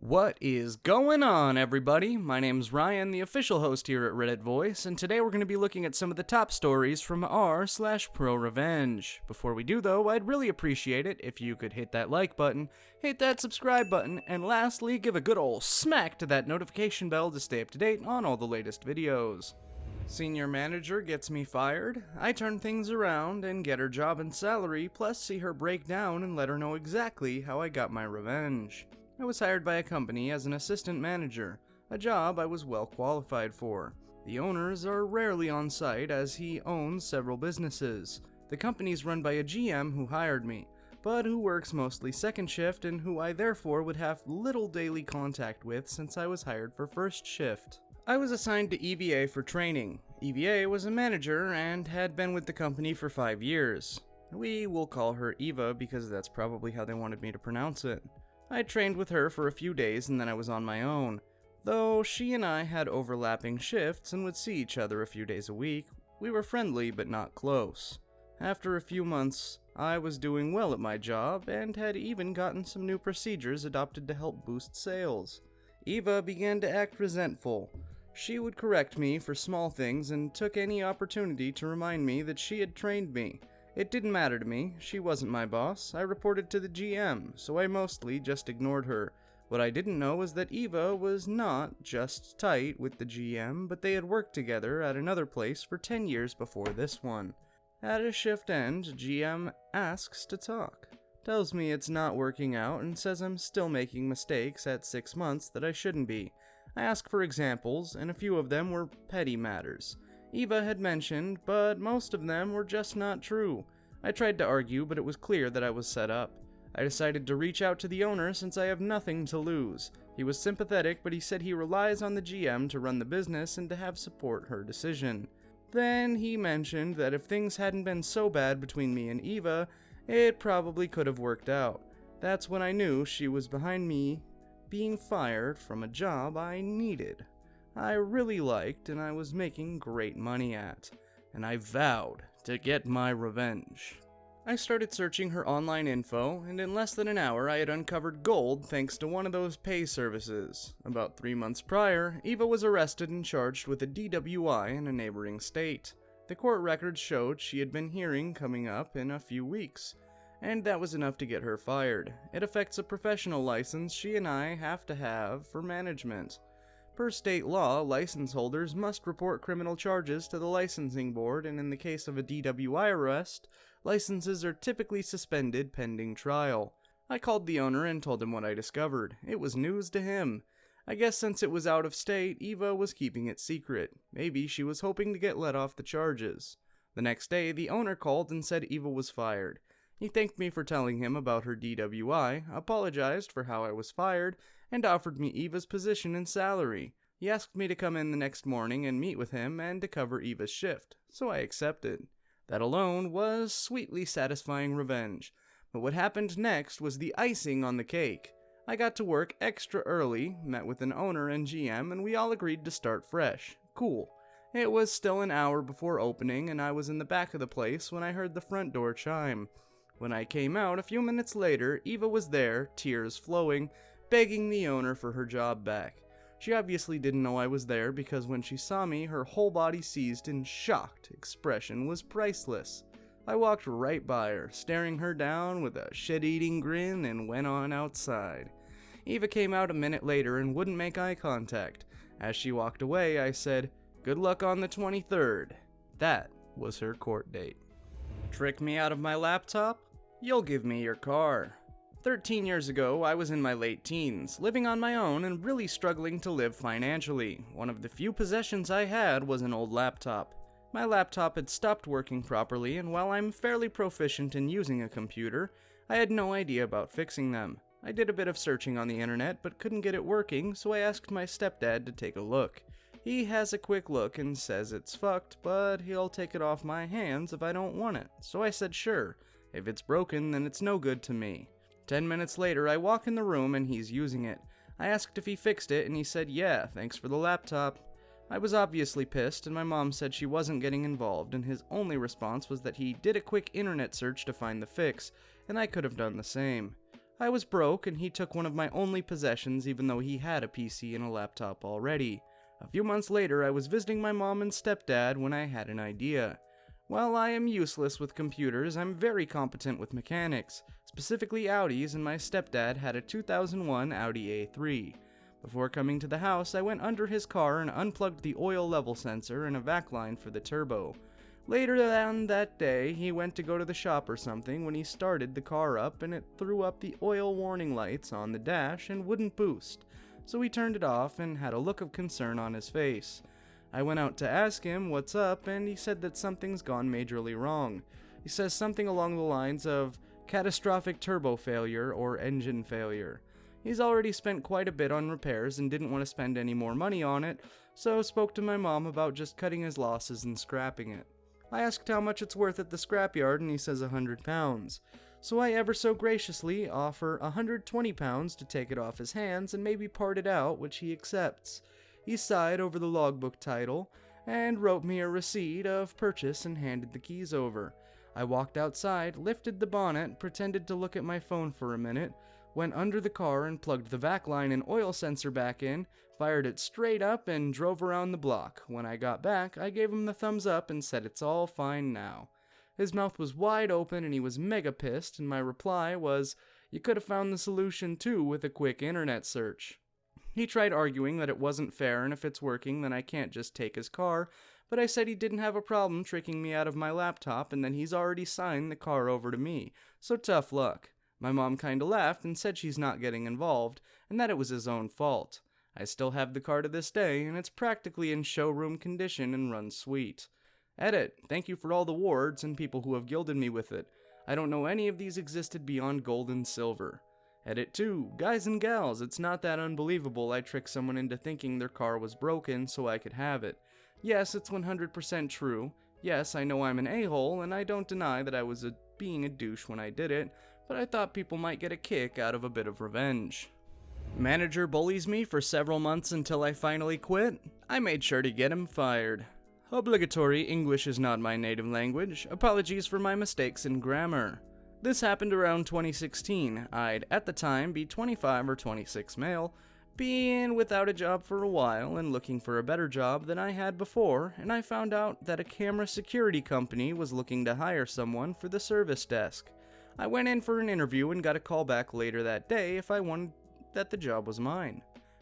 What is going on, everybody? My name's Ryan, the official host here at Reddit Voice, and today we're going to be looking at some of the top stories from r/ProRevenge. Before we do, though, I'd really appreciate it if you could hit that like button, hit that subscribe button, and lastly, give a good ol' smack to that notification bell to stay up to date on all the latest videos. Senior manager gets me fired, I turn things around and get her job and salary, plus see her break down and let her know exactly how I got my revenge. I was hired by a company as an assistant manager, a job I was well qualified for. The owners are rarely on site as he owns several businesses. The company's run by a GM who hired me, but who works mostly second shift and who I therefore would have little daily contact with since I was hired for first shift. I was assigned to EVA for training. EVA was a manager and had been with the company for 5 years. We will call her Eva because that's probably how they wanted me to pronounce it. I trained with her for a few days and then I was on my own. Though she and I had overlapping shifts and would see each other a few days a week, we were friendly but not close. After a few months, I was doing well at my job and had even gotten some new procedures adopted to help boost sales. Eva began to act resentful. She would correct me for small things and took any opportunity to remind me that she had trained me. It didn't matter to me, she wasn't my boss, I reported to the GM, so I mostly just ignored her. What I didn't know was that Eva was not just tight with the GM, but they had worked together at another place for 10 years before this one. At a shift end, GM asks to talk, tells me it's not working out and says I'm still making mistakes at 6 months that I shouldn't be. I ask for examples, and a few of them were petty matters. Eva had mentioned, but most of them were just not true. I tried to argue, but it was clear that I was set up. I decided to reach out to the owner since I have nothing to lose. He was sympathetic, but he said he relies on the GM to run the business and to have support her decision. Then he mentioned that if things hadn't been so bad between me and Eva, it probably could have worked out. That's when I knew she was behind me being fired from a job I needed. I really liked and I was making great money at, and I vowed to get my revenge. I started searching her online info, and in less than an hour I had uncovered gold thanks to one of those pay services. About 3 months prior, Eva was arrested and charged with a DWI in a neighboring state. The court records showed she had been hearing coming up in a few weeks, and that was enough to get her fired. It affects a professional license she and I have to have for management. Per state law, license holders must report criminal charges to the licensing board, and in the case of a DWI arrest, licenses are typically suspended pending trial. I called the owner and told him what I discovered. It was news to him. I guess since it was out of state, Eva was keeping it secret. Maybe she was hoping to get let off the charges. The next day, the owner called and said Eva was fired. He thanked me for telling him about her DWI, apologized for how I was fired, and offered me Eva's position and salary. He asked me to come in the next morning and meet with him and to cover Eva's shift, so I accepted. That alone was sweetly satisfying revenge. But what happened next was the icing on the cake. I got to work extra early, met with an owner and GM, and we all agreed to start fresh. Cool. It was still an hour before opening, and I was in the back of the place when I heard the front door chime. When I came out a few minutes later, Eva was there, tears flowing, begging the owner for her job back. She obviously didn't know I was there because when she saw me, her whole body seized in shocked expression was priceless. I walked right by her, staring her down with a shit-eating grin, and went on outside. Eva came out a minute later and wouldn't make eye contact. As she walked away, I said, "Good luck on the 23rd. That was her court date. Trick me out of my laptop? You'll give me your car. 13 years ago, I was in my late teens, living on my own and really struggling to live financially. One of the few possessions I had was an old laptop. My laptop had stopped working properly, and while I'm fairly proficient in using a computer, I had no idea about fixing them. I did a bit of searching on the internet, but couldn't get it working, so I asked my stepdad to take a look. He has a quick look and says it's fucked, but he'll take it off my hands if I don't want it. So I said sure. If it's broken, then it's no good to me. 10 minutes later, I walk in the room and he's using it. I asked if he fixed it and he said, "Yeah, thanks for the laptop." I was obviously pissed, and my mom said she wasn't getting involved, and his only response was that he did a quick internet search to find the fix, and I could have done the same. I was broke and he took one of my only possessions even though he had a PC and a laptop already. A few months later, I was visiting my mom and stepdad when I had an idea. While I am useless with computers, I'm very competent with mechanics, specifically Audis, and my stepdad had a 2001 Audi A3. Before coming to the house, I went under his car and unplugged the oil level sensor and a vac line for the turbo. Later on that day, he went to go to the shop or something when he started the car up and it threw up the oil warning lights on the dash and wouldn't boost. So he turned it off and had a look of concern on his face. I went out to ask him what's up and he said that something's gone majorly wrong. He says something along the lines of catastrophic turbo failure or engine failure. He's already spent quite a bit on repairs and didn't want to spend any more money on it, so spoke to my mom about just cutting his losses and scrapping it. I asked how much it's worth at the scrapyard and he says £100. So I ever so graciously offer £120 to take it off his hands and maybe part it out, which he accepts. He sighed over the logbook title and wrote me a receipt of purchase and handed the keys over. I walked outside, lifted the bonnet, pretended to look at my phone for a minute, went under the car and plugged the vac line and oil sensor back in, fired it straight up and drove around the block. When I got back, I gave him the thumbs up and said it's all fine now. His mouth was wide open and he was mega pissed, and my reply was, "You could have found the solution too with a quick internet search." He tried arguing that it wasn't fair and if it's working then I can't just take his car, but I said he didn't have a problem tricking me out of my laptop and then he's already signed the car over to me, so tough luck. My mom kinda laughed and said she's not getting involved and that it was his own fault. I still have the car to this day and it's practically in showroom condition and runs sweet. Edit. Thank you for all the wards and people who have gilded me with it. I don't know any of these existed beyond gold and silver. Edit 2. Guys and gals, it's not that unbelievable I tricked someone into thinking their car was broken so I could have it. Yes, it's 100% true. Yes, I know I'm an a-hole and I don't deny that I was being a douche when I did it, but I thought people might get a kick out of a bit of revenge. Manager bullies me for several months until I finally quit. I made sure to get him fired. Obligatory English is not my native language. Apologies for my mistakes in grammar. This happened around 2016. I'd, at the time, be 25 or 26 male, being without a job for a while and looking for a better job than I had before, and I found out that a camera security company was looking to hire someone for the service desk. I went in for an interview and got a call back later that day if I wanted that the job was mine.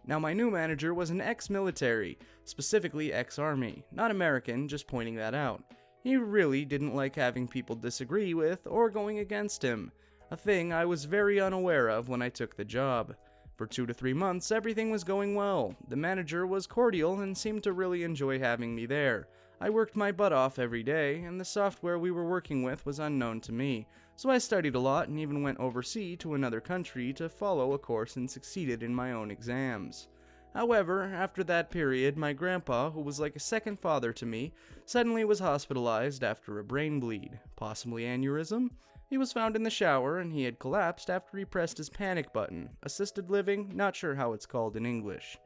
Now my new manager was an ex-military, specifically ex-army, not American, just pointing that out. He really didn't like having people disagree with or going against him, a thing I was very unaware of when I took the job. For 2 to 3 months, everything was going well. The manager was cordial and seemed to really enjoy having me there. I worked my butt off every day, and the software we were working with was unknown to me, so I studied a lot and even went overseas to another country to follow a course and succeeded in my own exams. However, after that period, my grandpa, who was like a second father to me, suddenly was hospitalized after a brain bleed, possibly aneurysm. He was found in the shower and he had collapsed after he pressed his panic button. Assisted living, not sure how it's called in English.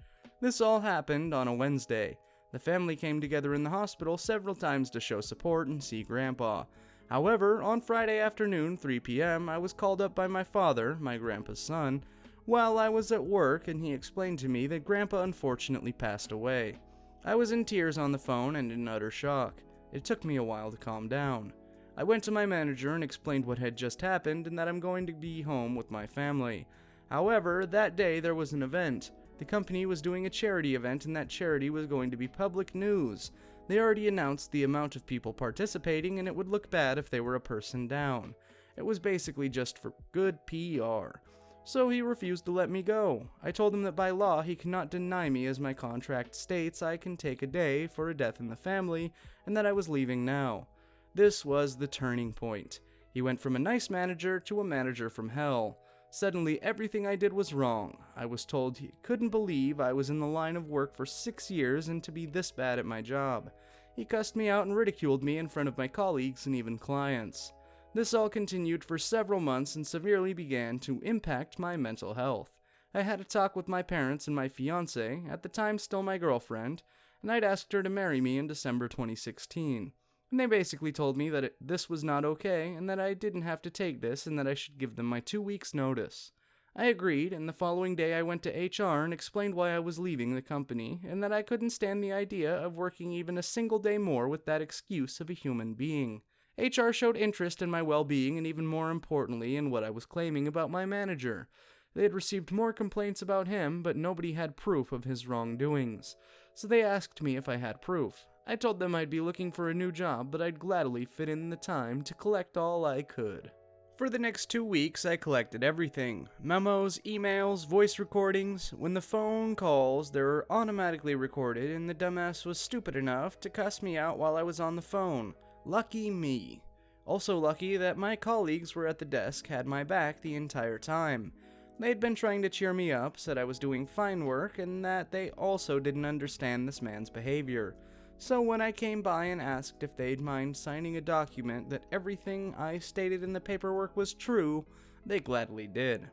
This all happened on a Wednesday. The family came together in the hospital several times to show support and see Grandpa. However, on Friday afternoon, 3 p.m., I was called up by my father, my grandpa's son, while I was at work, and he explained to me that Grandpa unfortunately passed away. I was in tears on the phone and in utter shock. It took me a while to calm down. I went to my manager and explained what had just happened and that I'm going to be home with my family. However, that day there was an event. The company was doing a charity event and that charity was going to be public news. They already announced the amount of people participating and it would look bad if they were a person down. It was basically just for good PR. So he refused to let me go. I told him that by law he cannot deny me as my contract states I can take a day for a death in the family and that I was leaving now. This was the turning point. He went from a nice manager to a manager from hell. Suddenly everything I did was wrong. I was told he couldn't believe I was in the line of work for 6 years and to be this bad at my job. He cussed me out and ridiculed me in front of my colleagues and even clients. This all continued for several months and severely began to impact my mental health. I had a talk with my parents and my fiancée, at the time still my girlfriend, and I'd asked her to marry me in December 2016. And they basically told me that this was not okay and that I didn't have to take this and that I should give them my 2 weeks' notice. I agreed, and the following day I went to HR and explained why I was leaving the company, and that I couldn't stand the idea of working even a single day more with that excuse of a human being. HR showed interest in my well-being and, even more importantly, in what I was claiming about my manager. They had received more complaints about him, but nobody had proof of his wrongdoings. So they asked me if I had proof. I told them I'd be looking for a new job, but I'd gladly fit in the time to collect all I could. For the next 2 weeks, I collected everything. Memos, emails, voice recordings. When the phone calls, they were automatically recorded, and the dumbass was stupid enough to cuss me out while I was on the phone. Lucky me. Also lucky that my colleagues were at the desk had my back the entire time. They'd been trying to cheer me up, said I was doing fine work, and that they also didn't understand this man's behavior. So when I came by and asked if they'd mind signing a document that everything I stated in the paperwork was true, they gladly did.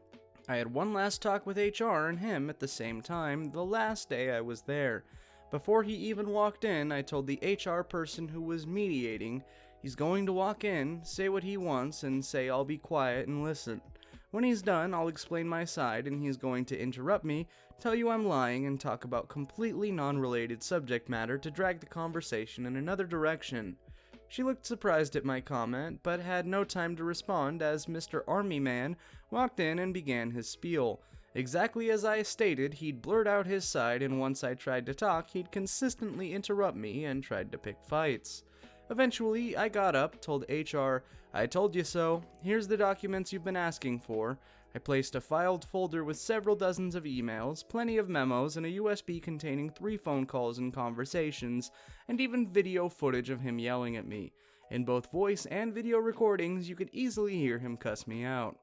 I had one last talk with HR and him at the same time the last day I was there. Before he even walked in, I told the HR person who was mediating, he's going to walk in, say what he wants, and say I'll be quiet and listen. When he's done, I'll explain my side, and he's going to interrupt me, tell you I'm lying, and talk about completely non-related subject matter to drag the conversation in another direction. She looked surprised at my comment, but had no time to respond as Mr. Army Man walked in and began his spiel. Exactly as I stated, he'd blurt out his side, and once I tried to talk, he'd consistently interrupt me and tried to pick fights. Eventually, I got up, told HR, I told you so, here's the documents you've been asking for. I placed a filed folder with several dozens of emails, plenty of memos, and a USB containing 3 phone calls and conversations, and even video footage of him yelling at me. In both voice and video recordings, you could easily hear him cuss me out.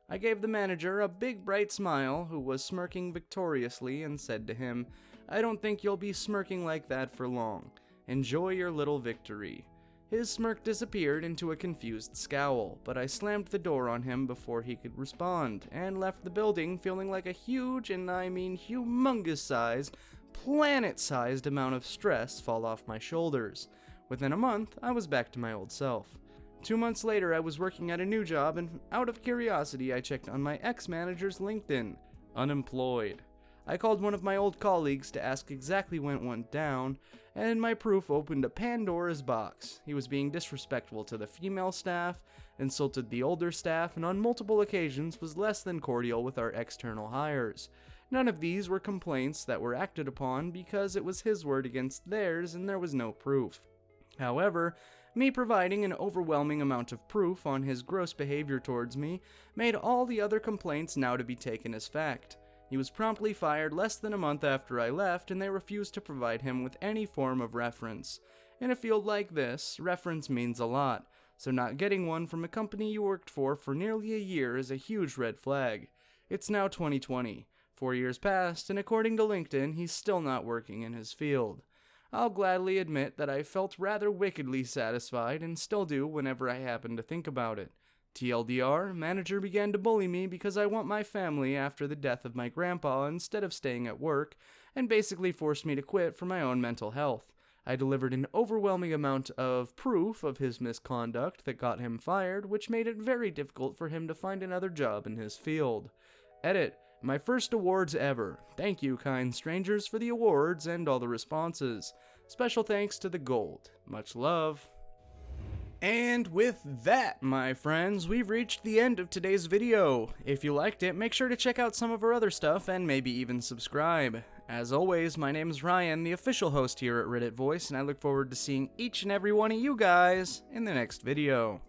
I gave the manager a big bright smile, who was smirking victoriously, and said to him, I don't think you'll be smirking like that for long. Enjoy your little victory. His smirk disappeared into a confused scowl, but I slammed the door on him before he could respond, and left the building feeling like a huge, and I mean humongous-sized, planet-sized amount of stress fall off my shoulders. Within a month, I was back to my old self. 2 months later, I was working at a new job, and out of curiosity, I checked on my ex-manager's LinkedIn. Unemployed. I called one of my old colleagues to ask exactly when it went down, and my proof opened a Pandora's box. He was being disrespectful to the female staff, insulted the older staff, and on multiple occasions was less than cordial with our external hires. None of these were complaints that were acted upon because it was his word against theirs and there was no proof. However, me providing an overwhelming amount of proof on his gross behavior towards me made all the other complaints now to be taken as fact. He was promptly fired less than a month after I left, and they refused to provide him with any form of reference. In a field like this, reference means a lot, so not getting one from a company you worked for nearly a year is a huge red flag. It's now 2020. 4 years passed, and according to LinkedIn, he's still not working in his field. I'll gladly admit that I felt rather wickedly satisfied, and still do whenever I happen to think about it. TLDR, manager began to bully me because I want my family after the death of my grandpa instead of staying at work, and basically forced me to quit for my own mental health. I delivered an overwhelming amount of proof of his misconduct that got him fired, which made it very difficult for him to find another job in his field. Edit. My first awards ever. Thank you, kind strangers, for the awards and all the responses. Special thanks to the gold. Much love. And with that, my friends, we've reached the end of today's video. If you liked it, make sure to check out some of our other stuff and maybe even subscribe. As always, my name is Ryan, the official host here at Reddit Voice, and I look forward to seeing each and every one of you guys in the next video.